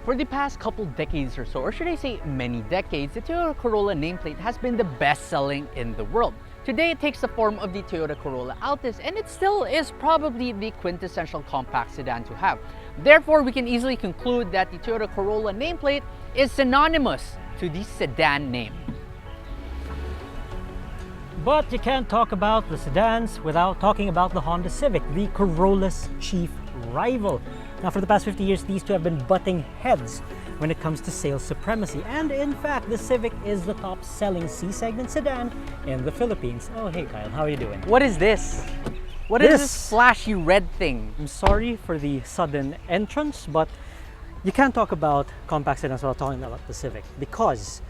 For the past couple decades or so, or should I say many decades, the Toyota Corolla nameplate has been the best-selling in the world. Today, it takes the form of the Toyota Corolla Altis, and it still is probably the quintessential compact sedan to have. Therefore, we can easily conclude that the Toyota Corolla nameplate is synonymous to the sedan name. But you can't talk about the sedans without talking about the Honda Civic, the Corolla's chief rival. Now, for the past 50 years, these two have been butting heads when it comes to sales supremacy. And in fact, the Civic is the top-selling C-segment sedan in the Philippines. Oh, hey Kyle, how are you doing? What is this? What is this flashy red thing? I'm sorry for the sudden entrance, but you can't talk about compact sedans without talking about the Civic because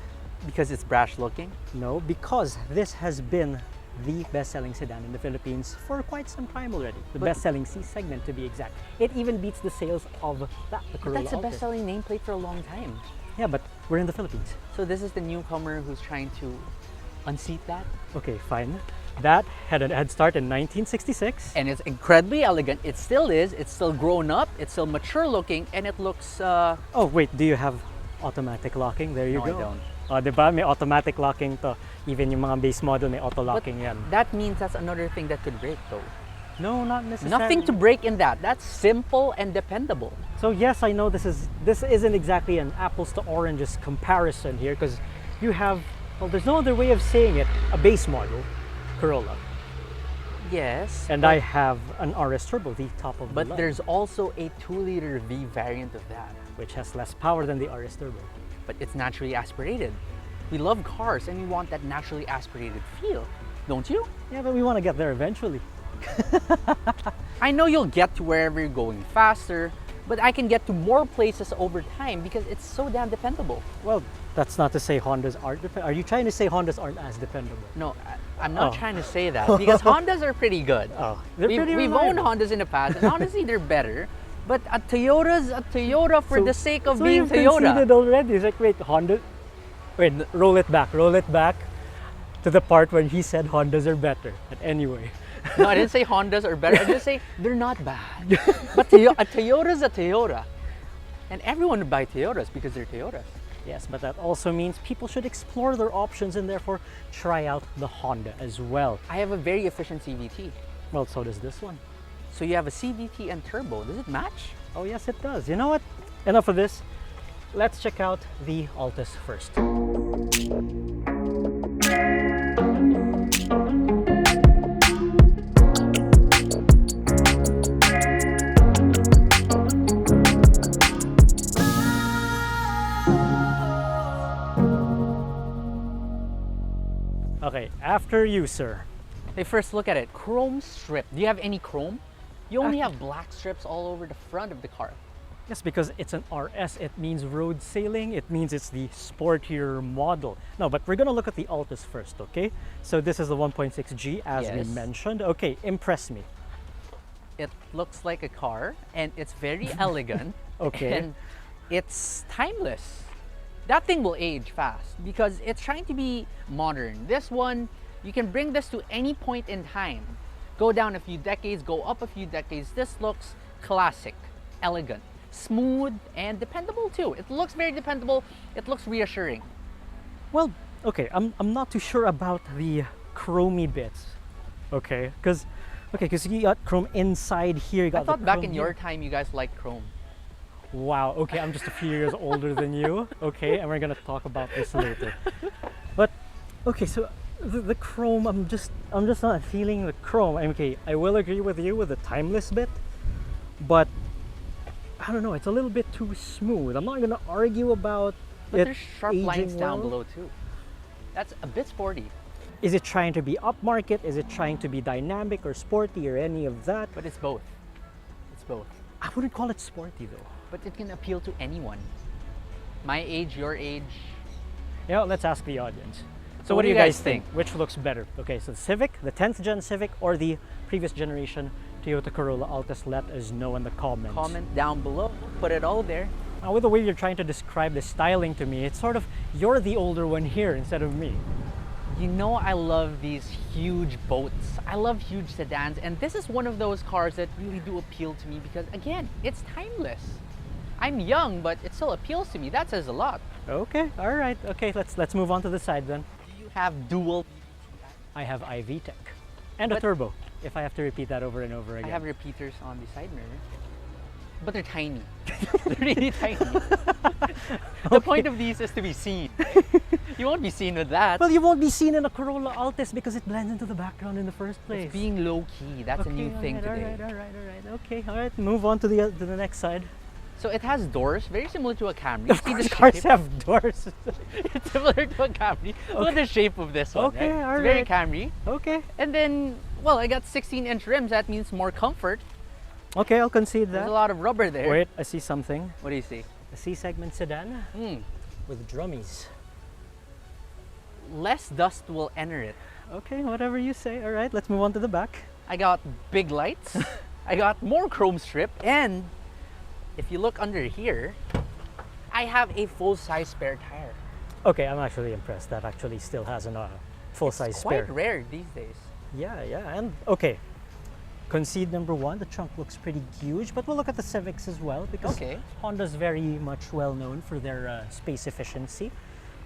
Because it's brash looking? No, because this has been the best-selling sedan in the Philippines for quite some time already. The best-selling C-segment, to be exact. It even beats the sales of the Corolla That's the Altis. best-selling nameplate for a long time. Yeah, but we're in the Philippines. So this is the newcomer who's trying to unseat that? Okay, fine. That had a head start in 1966. And it's incredibly elegant. It still is. It's still grown up. It's still mature looking, and it looks... Oh, wait, do you have automatic locking? There you No, go. I don't. Diba? May automatic locking to. Even yung mga base model may auto locking yan. That means that's another thing that could break, though. No, not necessarily. Nothing to break in that. That's simple and dependable. So yes, I know this isn't exactly an apples to oranges comparison here because you have, well, there's no other way of saying it, a base model Corolla. Yes. And I have an RS Turbo, the top of the line. But there's also a 2-liter V variant of that. Which has less power than the RS Turbo. But it's naturally aspirated. We love cars and we want that naturally aspirated feel, don't you? Yeah, but we want to get there eventually. I know you'll get to wherever you're going faster, but I can get to more places over time because it's so damn dependable. Well, that's not to say Hondas aren't dependable. Are you trying to say Hondas aren't as dependable? No, I'm not trying to say that because Hondas are pretty good. Oh, they're pretty We've owned reliable. Hondas in the past, and honestly, they're better. But a Toyota's a Toyota for the sake of so being you've Toyota. conceded already. It's like, wait, Honda. Wait, roll it back to the part when he said Hondas are better. But anyway. No, I didn't say Hondas are better. I just say they're not bad. But a Toyota's a Toyota. And everyone would buy Toyotas because they're Toyotas. Yes, but that also means people should explore their options and therefore try out the Honda as well. I have a very efficient CVT. Well, so does this one. So you have a CVT and turbo. Does it match? Oh yes, it does. You know what? Enough of this. Let's check out the Altis first. Okay, after you, sir. Hey, first look at it. Chrome strip. Do you have any chrome? You only have black strips all over the front of the car. Yes, because it's an RS, it means road sailing, it means it's the sportier model. No, but we're gonna look at the Altis first, okay? So this is the 1.6G, as we Yes. mentioned. Okay, impress me. It looks like a car, and it's very elegant. Okay. And it's timeless. That thing will age fast because it's trying to be modern. This one, you can bring this to any point in time. Go down a few decades, go up a few decades. This looks classic, elegant, smooth, and dependable too. It looks very dependable. It looks reassuring. Well, okay, I'm not too sure about the chromey bits, okay? Because you got chrome inside here. You got I thought the back chrome in here. your time, you guys liked chrome. Wow, okay, I'm just a few years older than you, okay, and we're gonna talk about this later. But okay, so the chrome, I'm just not feeling the chrome. Okay, I will agree with you with the timeless bit, but I don't know, it's a little bit too smooth. I'm not gonna argue about But it there's sharp lines aging down well. below too. That's a bit sporty, Is it trying to be upmarket? Is it trying to be dynamic or sporty or any of that? but it's both. It's both. I wouldn't call it sporty though. But it can appeal to anyone. My age, your age. Yeah, let's ask the audience. So what do you guys think? Which looks better? Okay, so the Civic, the 10th gen Civic, or the previous generation Toyota Corolla Altis? Let us know in the comments. Comment down below. Put it all there. Now, with the way you're trying to describe the styling to me, it's sort of you're the older one here instead of me. You know I love these huge boats. I love huge sedans, and this is one of those cars that really do appeal to me because, again, it's timeless. I'm young, but it still appeals to me. That says a lot. Okay, all right. Okay, let's move on to the side then. Do you have dual? I have IV Tech and a But- turbo. If I have to repeat that over and over again. I have repeaters on the side mirror, but they're tiny. They're really tiny. The point of these is to be seen. You won't be seen with that. Well, you won't be seen in a Corolla Altis because it blends into the background in the first place. It's being low key. That's a new thing today. All right. Okay, all right. Move on to the next side. So it has doors, very similar to a Camry. Of See the course, cars shape? have doors. It's similar to a Camry. Look at the shape of this one. Okay, right? all It's very right. Camry. Okay. And then, well, I got 16-inch rims. That means more comfort. Okay, I'll concede There's that. a lot of rubber there. Wait, I see something. What do you see? A C-segment sedan with drummies. Less dust will enter it. Okay, whatever you say. All right, let's move on to the back. I got big lights. I got more chrome strip. And if you look under here, I have a full-size spare tire. Okay, I'm actually impressed. That actually still has a full-size It's spare. quite rare these days. Yeah, and okay. Concede number one, the trunk looks pretty huge, but we'll look at the Civics as well because Okay. Honda's very much well known for their space efficiency.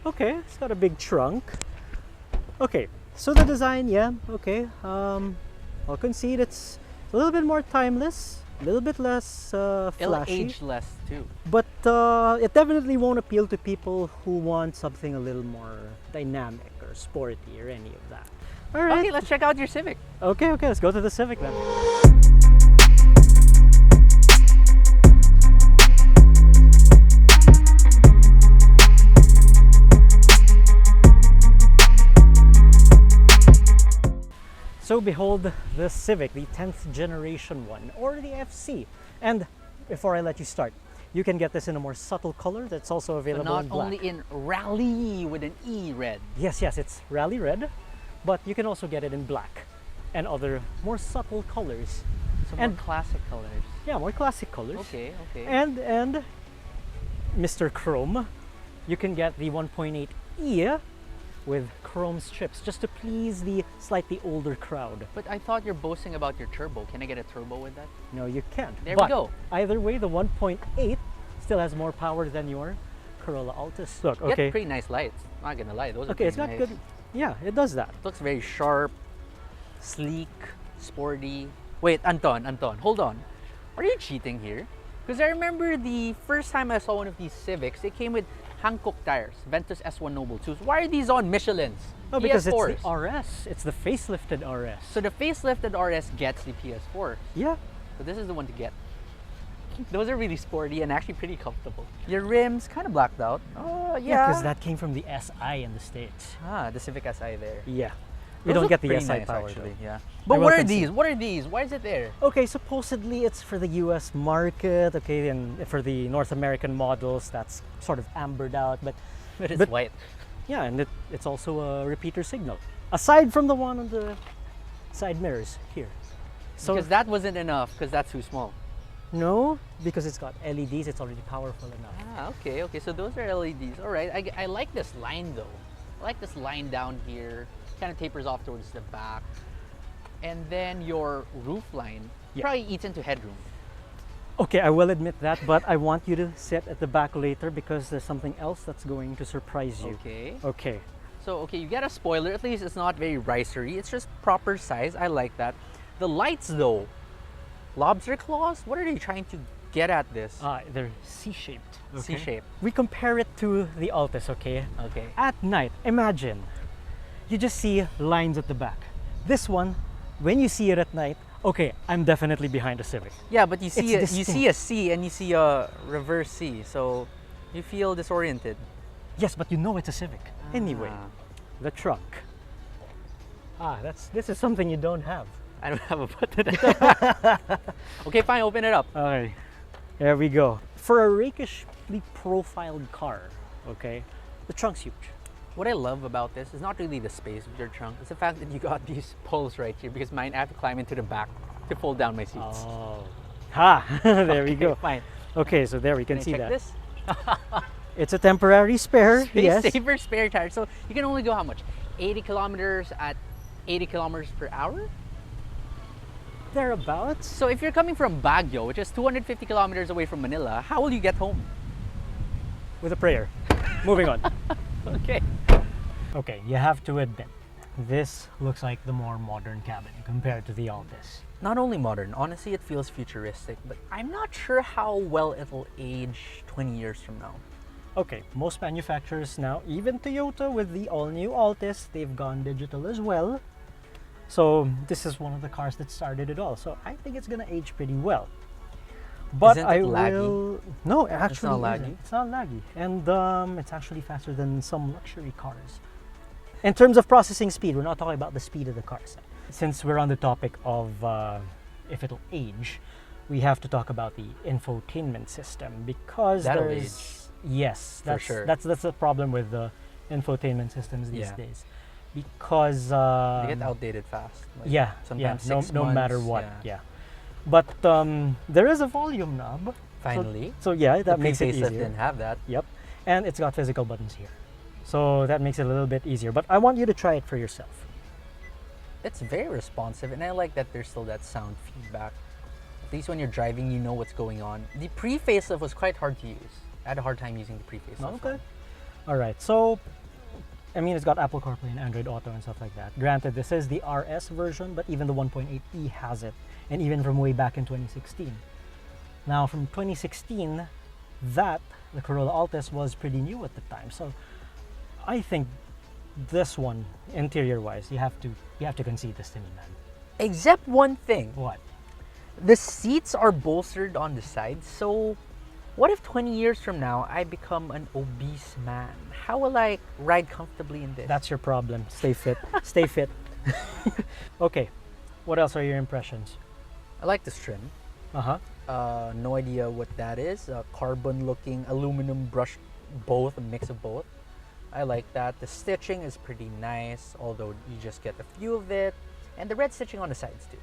Okay, it's got a big trunk. Okay, so the design, yeah, okay. I'll concede it's a little bit more timeless, a little bit less It'll flashy, age less too. but it definitely won't appeal to people who want something a little more dynamic or sporty or any of that. All right. Okay, let's check out your Civic. Okay, let's go to the Civic then. So behold the Civic, the 10th generation one, or the FC. And before I let you start, you can get this in a more subtle color that's also But available not in black. only in Rally with an E red. Yes, it's Rally Red, but you can also get it in black and other more subtle colors. Some And- more classic colors. Yeah, more classic colors. Okay. And Mr. Chrome, you can get the 1.8E with chrome strips just to please the slightly older crowd. But I thought you're boasting about your turbo. Can I get a turbo with that? No, you can't. There But we go. either way, the 1.8 still has more power than your Corolla Altis. Look, You get okay. pretty nice lights. Not gonna lie, those are Okay, it's got pretty nice. good. Yeah, it does that. Looks very sharp, sleek, sporty. Wait, Anton, hold on. Are you cheating here? Because I remember the first time I saw one of these Civics, it came with Hankook tires, Ventus S1 Noble 2s. Why are these on Michelin's? Oh, because it's PS4s. the RS. It's the facelifted RS. So the facelifted RS gets the PS4. Yeah. So this is the one to get. Those are really sporty and actually pretty comfortable. Your rims kind of blacked out. Oh Yeah, because that came from the SI in the States. Ah, the Civic SI there. Yeah. Those You don't look get the pretty SI nice, power actually. though. Yeah. I But will what are concede. these? What are these? Why is it there? Okay, supposedly it's for the US market, okay, and for the North American models, that's sort of ambered out, but But it's But- white. yeah, and it's also a repeater signal. Aside from the one on the side mirrors here. So, Because that wasn't enough, because that's too small. no, because it's got LEDs, it's already powerful enough. Ah, okay. So those are LEDs. All right. I like this line though. I like this line down here. Kind of tapers off towards the back. And then your roof line Yeah. probably eats into headroom. Okay, I will admit that, but I want you to sit at the back later because there's something else that's going to surprise you. Okay. Okay. So, okay, you get a spoiler. At least it's not very ricery. It's just proper size. I like that. The lights, though, lobster claws? What are they trying to get at this? They're C-shaped. Okay? C-shaped. We compare it to the Altis, okay? Okay. At night, imagine, you just see lines at the back. This one, when you see it at night, okay, I'm definitely behind a Civic. Yeah, but you see It's you see a C and you see a reverse C, so you feel disoriented. Yes, but you know it's a Civic. Anyway, Ah. the trunk. This is something you don't have. I don't have a button. Okay, fine, open it up. Okay, there we go. For a rakishly profiled car, okay, the trunk's huge. What I love about this is not really the space of your trunk, it's the fact that you got these poles right here, because mine I have to climb into the back to fold down my seats. Oh. There we Okay, go. Fine. Okay, so there we can Can I see check that. this? It's a temporary spare, Space yes. saver spare tire. So you can only go how much? 80 kilometers at 80 kilometers per hour? thereabouts. So if you're coming from Baguio, which is 250 kilometers away from Manila, how will you get home? With a prayer. Moving on. Okay. Okay, you have to admit, this looks like the more modern cabin compared to the Altis. Not only modern, honestly, it feels futuristic, but I'm not sure how well it'll age 20 years from now. Okay, most manufacturers now, even Toyota with the all-new Altis, they've gone digital as well. So this is one of the cars that started it all. So I think it's gonna age pretty well. But Isn't I it laggy? will. No, actually, It's not laggy? isn't. It's not laggy, and it's actually faster than some luxury cars. In terms of processing speed, we're not talking about the speed of the cars. Since we're on the topic of if it'll age, we have to talk about the infotainment system because That'll there's yes, For that's sure. that's the problem with the infotainment systems these Yeah. days, because They get outdated fast. Like, yeah, sometimes yeah, 6 no matter months, what, yeah. yeah. But there is a volume knob. Finally. So yeah, that the makes it pre-facelift easier. didn't have that. Yep, and it's got physical buttons here, so that makes it a little bit easier. But I want you to try it for yourself. It's very responsive, and I like that there's still that sound feedback. At least when you're driving, you know what's going on. The pre-facelift was quite hard to use. I had a hard time using the pre-facelift. Okay. All right. So, I mean, it's got Apple CarPlay and Android Auto and stuff like that. Granted, this is the RS version, but even the 1.8e has it, and even from way back in 2016. Now, from 2016, the Corolla Altis was pretty new at the time. So, I think this one, interior-wise, you have to concede this to me, man. Except one thing. What? The seats are bolstered on the sides, so what if 20 years from now I become an obese man? How will I ride comfortably in this? That's your problem. Stay fit. Stay fit. Okay. What else are your impressions? I like this trim. Uh-huh. No idea what that is. Carbon looking, aluminum brushed, both, a mix of both. I like that. The stitching is pretty nice, although you just get a few of it. And the red stitching on the sides too.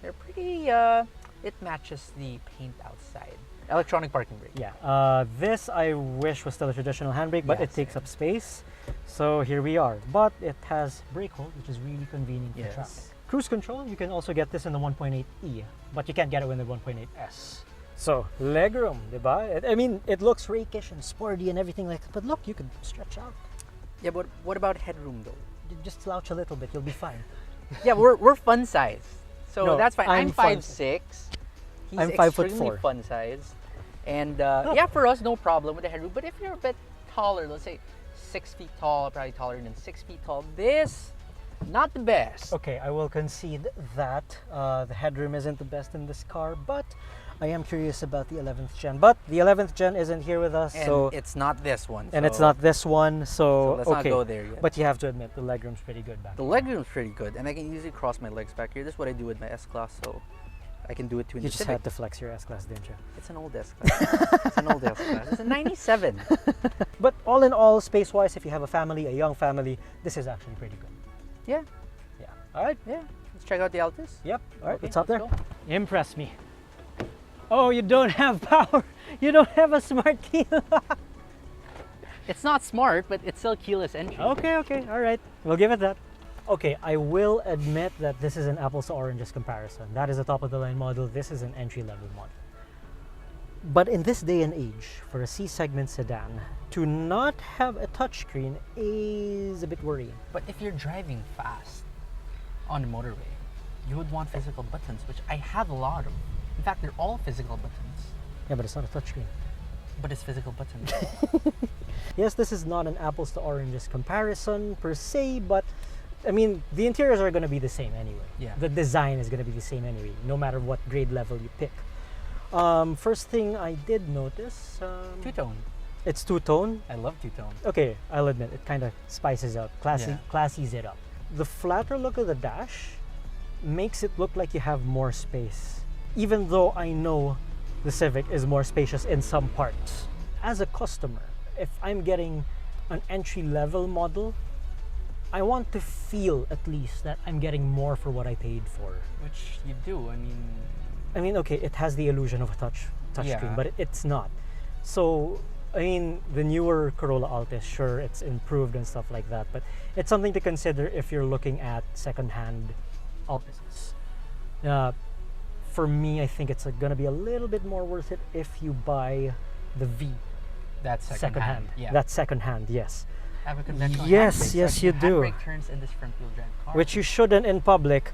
They're pretty, it matches the paint outside. Electronic parking brake. Yeah. This I wish was still a traditional handbrake, but Yeah, it takes up space. So here we are. But it has brake hold, which is really convenient for traffic. Cruise control, you can also get this in the 1.8e, but you can't get it in the 1.8s. So, legroom, diba? I mean, it looks rakish and sporty and everything like that, but look, you could stretch out. Yeah, but what about headroom though? You just slouch a little bit, you'll be fine. Yeah, we're fun size. So No, that's fine. I'm I'm 5'6". He's I'm 5'4". extremely fun size. And yeah, for us, no problem with the headroom. But if you're a bit taller, let's say 6 feet tall, probably taller than 6 feet tall, this, not the best. Okay, I will concede that the headroom isn't the best in this car, but I am curious about the 11th gen. But the 11th gen isn't here with us, And so it's not this one. and so- it's not this one, so let's okay. not go there yet. But you have to admit the legroom's pretty good back. The legroom's pretty good, and I can easily cross my legs back here. This is what I do with my S-Class, so I can do it too in You the just Civic. had to flex your S-Class, didn't you? It's an old S-Class. It's an old S-Class. It's a 97. But all in all, space-wise, if you have a family, a young family, this is actually pretty good. Yeah, Yeah. All right. yeah. Let's check out the Altis. Yep. All right. Okay, Let's hop there. let's go. Impress me. Oh, you don't have power. You don't have a smart key. It's not smart, but it's still keyless entry. Okay, okay, all right. We'll give it that. Okay, I will admit that this is an apples to oranges comparison. That is a top of the line model. This is an entry level model. But in this day and age, for a C-segment sedan, to not have a touchscreen is a bit worrying. But if you're driving fast on the motorway, you would want physical buttons, which I have a lot of. In fact, they're all physical buttons, Yeah, but it's not a touchscreen. but it's physical buttons. Yes, this is not an apples to oranges comparison per se, but I mean, the interiors are going to be the same anyway. Yeah. The design is going to be the same anyway, no matter what grade level you pick. First thing I did notice, Two-tone. it's two-tone. I love two-tone. Okay, I'll admit, it kind of spices up, Yeah. classies it up. The flatter look of the dash makes it look like you have more space, even though I know the Civic is more spacious in some parts. As a customer, if I'm getting an entry-level model, I want to feel at least that I'm getting more for what I paid for. Which you do. I mean, okay, it has the illusion of a touchscreen, Yeah. but it's not. So, I mean, the newer Corolla Altis, sure, it's improved and stuff like that, but it's something to consider if you're looking at second-hand Altises. for me, I think it's gonna be a little bit more worth it if you buy the V. That's second-hand. Yeah. That's second-hand, yes. Have a conventional Yes, handbrake, yes, so you do. Handbrake turns in this front-wheel drive car. Which you shouldn't in public.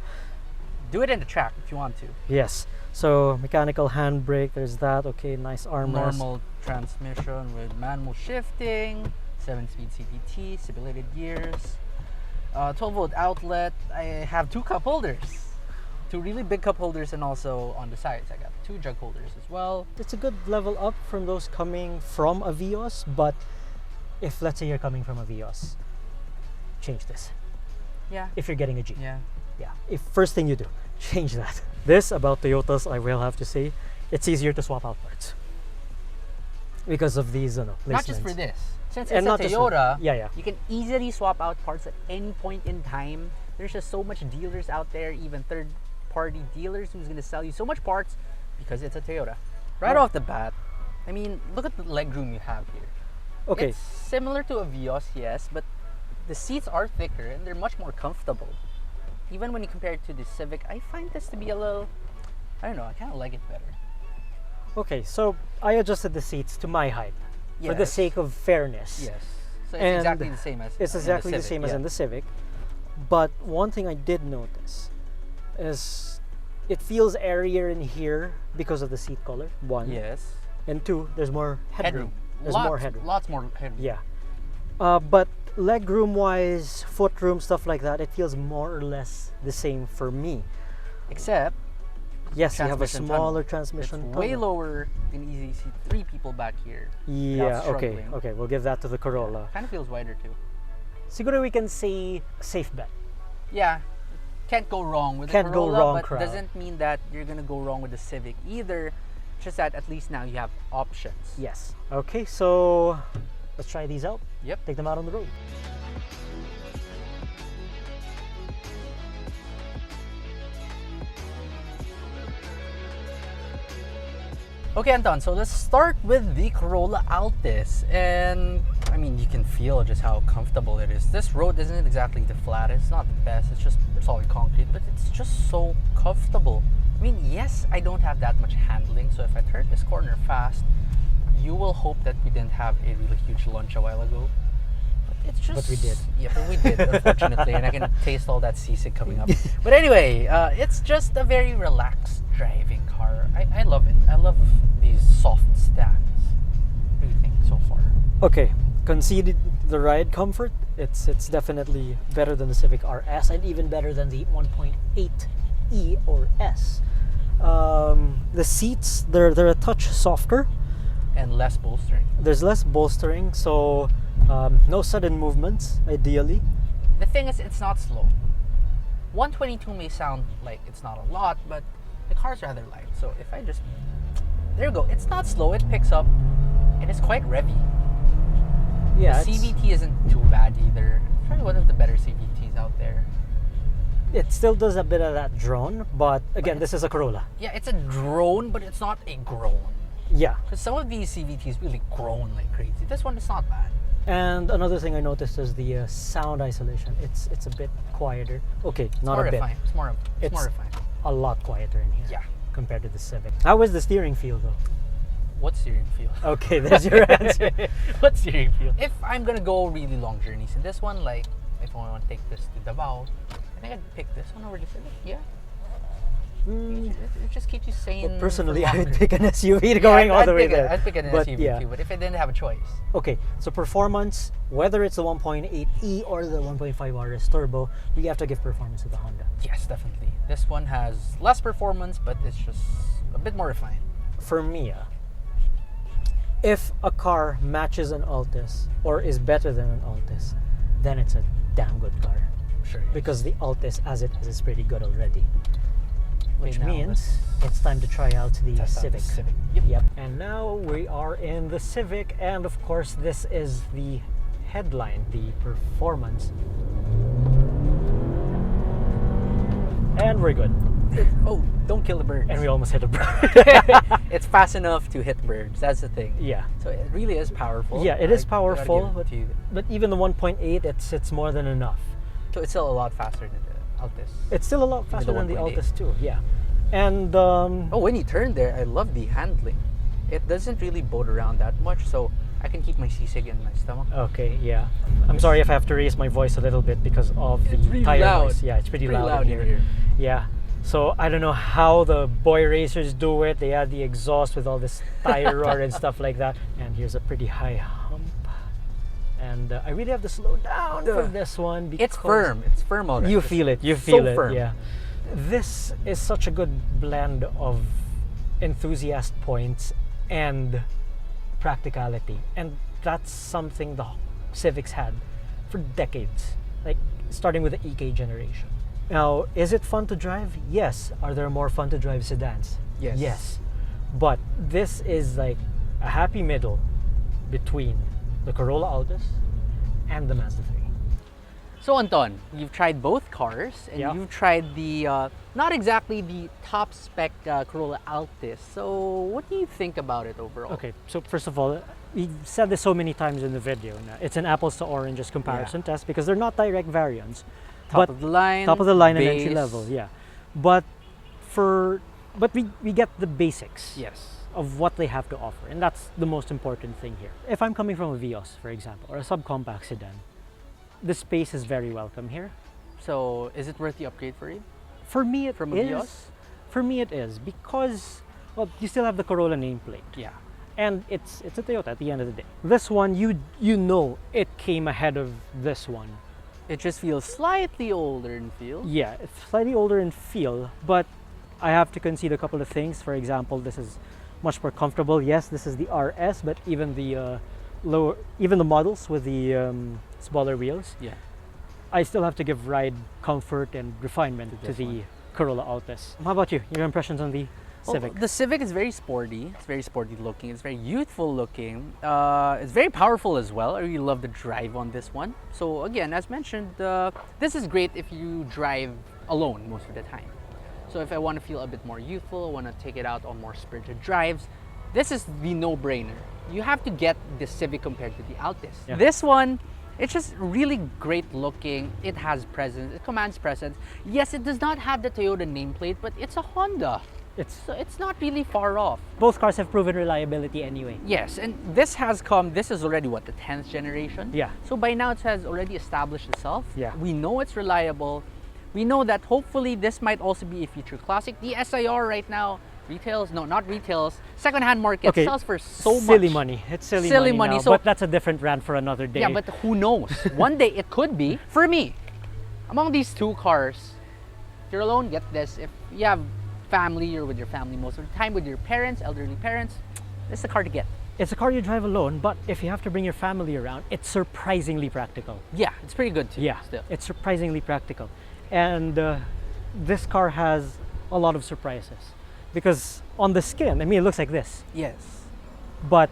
Do it in the track if you want to. Yes. So mechanical handbrake, there's that. Okay, nice armrest. Normal transmission with manual shifting, 7-speed CVT, stipulated gears, 12-volt outlet. I have 2 cup holders. 2 really big cup holders, and also on the sides I got 2 jug holders as well. It's a good level up from those coming from a Vios, but if let's say you're coming from a Vios, change this. Yeah. If you're getting a G. Yeah. Yeah. If first thing you do, change that. This about Toyotas, I will have to say, it's easier to swap out parts because of these placements. Not just for this. Since And it's not a just for- Toyota, yeah. you can easily swap out parts at any point in time. There's just so much dealers out there, even third-party dealers, who's going to sell you so much parts because it's a Toyota. Right off the bat, I mean, look at the legroom you have here. Okay. It's similar to a Vios, yes, but the seats are thicker and they're much more comfortable. Even when you compare it to the Civic, I find this to be a little, I don't know, I kind of like it better. Okay, so I adjusted the seats to my height for the Yes. sake of fairness. Yes. So it's And exactly the same as It's in exactly the Civic, same as yeah. in the Civic. But one thing I did notice is it feels airier in here because of the seat color. 1. Yes. And 2, there's more headroom. There's more headroom. Lots more headroom. Yeah. But leg room wise, foot room, stuff like that, it feels more or less the same for me. Except, Yes, you have a transmission smaller tunnel. transmission it's way tunnel. lower. You can easily see 3 people back here. Yeah, without okay, struggling. okay, we'll give that to the Corolla. Kind of feels wider too. Siguro we can say safe bet. Yeah, can't go wrong with Can't the go Corolla, wrong, but crowd. doesn't mean that you're gonna go wrong with the Civic either. Just that at least now you have options. Yes. Okay, so let's try these out. Yep. Take them out on the road. Okay, Anton, so let's start with the Corolla Altis. And I mean, you can feel just how comfortable it is. This road isn't exactly the flattest, it's not the best, it's just solid concrete, but it's just so comfortable. I mean, yes, I don't have that much handling, so if I turn this corner fast, you will hope that we didn't have a really huge lunch a while ago. But it's just... But we did. Yeah, but we did, unfortunately, and I can taste all that seasick coming up. But anyway, it's just a very relaxed driving car. I love it. I love these soft stands. What do you think so far? Okay, conceded the ride comfort. It's definitely better than the Civic RS and even better than the 1.8E or S. The seats, they're a touch softer. And less bolstering. There's less bolstering, so no sudden movements, ideally. The thing is, it's not slow. 122 may sound like it's not a lot, but the car's rather light. So if I just... There you go. It's not slow. It picks up. And it's quite revvy. Yeah, The CVT isn't too bad either. It's probably one of the better CVTs out there. it still does a bit of that drone, but again, this is a Corolla. Yeah, it's a drone, but it's not a groan. Yeah. Because some of these CVTs really groan like crazy. This one is not bad. And another thing I noticed is the sound isolation. It's a bit quieter. Okay, not more a bit. refined. It's more It's refined. a lot quieter in here. Yeah. Compared to the Civic. How was the steering feel though? What steering feel? Okay, there's your answer. What steering feel? If I'm gonna go really long journeys in this one, like if I want to take this to Davao, I think I'd pick this one over the Civic. Yeah. It just keeps you sane. Well, personally, for I would longer. pick an SUV going all the way there. I'd pick an But SUV yeah. too, but if I didn't have a choice. Okay, so performance, whether it's the 1.8E or the 1.5 RS Turbo, we have to give performance to the Honda. Yes, definitely. This one has less performance, but it's just a bit more refined. For me, if a car matches an Altis or is better than an Altis, then it's a damn good car. Sure. Because the Altis as it is pretty good already. Which now means it's time to try out the Test out the Civic. Civic. Yep. And now we are in the Civic, and of course this is the headline, the performance. And we're good. Oh, don't kill the birds. And we almost hit a bird. It's fast enough to hit birds. That's the thing. Yeah. So it really is powerful. Yeah, it is powerful, But but even the 1.8, it's more than enough. so it's still a lot faster than the Altis. It's still a lot faster the than the 1.8. Altis too, yeah. And Oh, when you turn there, I love the handling. It doesn't really boat around that much, so I can keep my sisig in my stomach. okay, yeah. I'm sorry if I have to raise my voice a little bit because of It's the really tire loud. noise. Yeah, it's pretty loud in in here. Yeah. So I don't know how the boy racers do it. They add the exhaust with all this tire roar and stuff like that. And here's a pretty high hump. And I really have to slow down for this one because It's firm. It's firm already. you feel it. You So feel it. firm. Yeah. This is such a good blend of enthusiast points and practicality, and that's something the Civics had for decades, like starting with the EK generation. Now, is it fun to drive? Yes. Are there more fun to drive sedans? Yes. Yes. But this is like a happy middle between the Corolla Altis and the Mazda 3. So Anton, you've tried both cars, and Yeah. you've tried the not exactly the top spec Corolla Altis. So what do you think about it overall? Okay, so first of all, we've said this so many times in the video. It's an apples to oranges comparison test because they're not direct variants. Top of the line, top of the line and base. entry level, yeah. But we get the basics Yes. of what they have to offer, and that's the most important thing here. If I'm coming from a Vios, for example, or a subcompact sedan, the space is very welcome here. So is it worth the upgrade for you? For me, it From a is. Vios? For me, it is because, well, you still have the Corolla nameplate. Yeah. And it's a Toyota at the end of the day. This one, you know it came ahead of this one. It just feels slightly older in feel. Yeah, it's slightly older in feel, but I have to concede a couple of things. For example, this is much more comfortable. Yes, this is the RS, but even the even the models with the smaller wheels, Yeah. I still have to give ride comfort and refinement to this the one. Corolla Altis. How about you? Your impressions on the Civic? The Civic is very sporty. It's very sporty looking. It's very youthful looking. It's very powerful as well. I really love the drive on this one. So again, as mentioned, this is great if you drive alone most of the time. So if I want to feel a bit more youthful, I want to take it out on more spirited drives, this is the no-brainer. You have to get the Civic compared to the Altis. Yeah. This one, it's just really great looking. It has presence. It commands presence. Yes, it does not have the Toyota nameplate, but it's a Honda. So it's not really far off. Both cars have proven reliability anyway. Yes, and this is already what, the 10th generation? Yeah. So by now it has already established itself. Yeah. We know it's reliable. We know that hopefully this might also be a future classic. The SIR right now retails, no, not retails, second-hand market sells for so much. Silly money. It's silly money now, So, but that's a different rant for another day. yeah, but who knows? One day it could be. For me, among these two cars, if you're alone, get this. If you have family, you're with your family most of the time, with your parents, elderly parents, this is the car to get. It's a car you drive alone, but if you have to bring your family around, it's surprisingly practical. Yeah, it's pretty good too. Yeah, Still. it's surprisingly practical. And this car has a lot of surprises. Because on the skin, I mean, it looks like this. Yes. But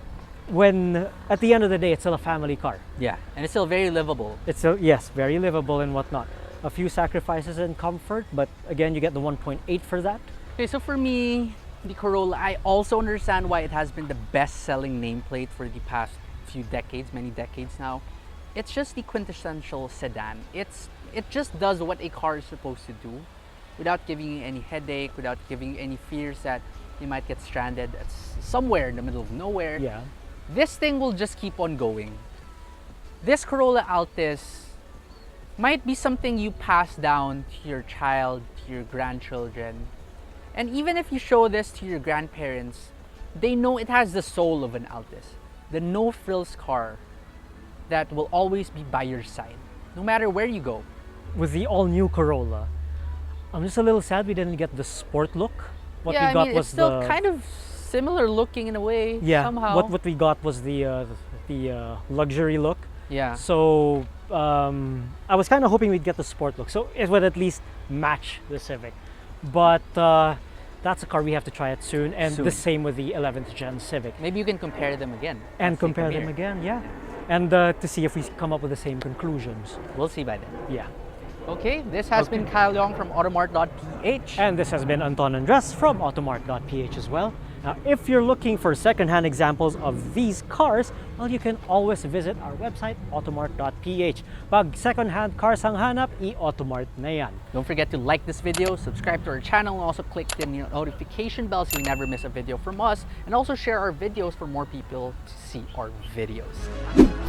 when, at the end of the day, it's still a family car. Yeah, and it's still very livable. It's still, yes, very livable and whatnot. A few sacrifices in comfort, but again, you get the 1.8 for that. Okay, so for me, the Corolla, I also understand why it has been the best-selling nameplate for the past few decades, many decades now. It's just the quintessential sedan. It just does what a car is supposed to do without giving you any headache, without giving you any fears that you might get stranded at somewhere in the middle of nowhere. Yeah. This thing will just keep on going. This Corolla Altis might be something you pass down to your child, to your grandchildren. And even if you show this to your grandparents, they know it has the soul of an Altis. The no-frills car that will always be by your side, no matter where you go. With the all-new Corolla, I'm just a little sad we didn't get the sport look. What yeah, we got I mean, was it's still the kind of similar looking in a way, somehow. What we got was the luxury look. Yeah. So I was kind of hoping we'd get the sport look, so it would at least match the Civic. But that's a car we have to try it soon, and the same with the 11th gen Civic. Maybe you can compare them again. And compare them again, yeah. And to see if we come up with the same conclusions. We'll see by then. Yeah. Okay, this has been Kyle Yong from Automart.ph. And this has been Anton Andres from Automart.ph as well. Now, if you're looking for second-hand examples of these cars, well, you can always visit our website, Automart.ph. Pag second-hand cars ang hanap, i-Automart na yan. Don't forget to like this video, subscribe to our channel, and also click the notification bell so you never miss a video from us. And also share our videos for more people to see our videos.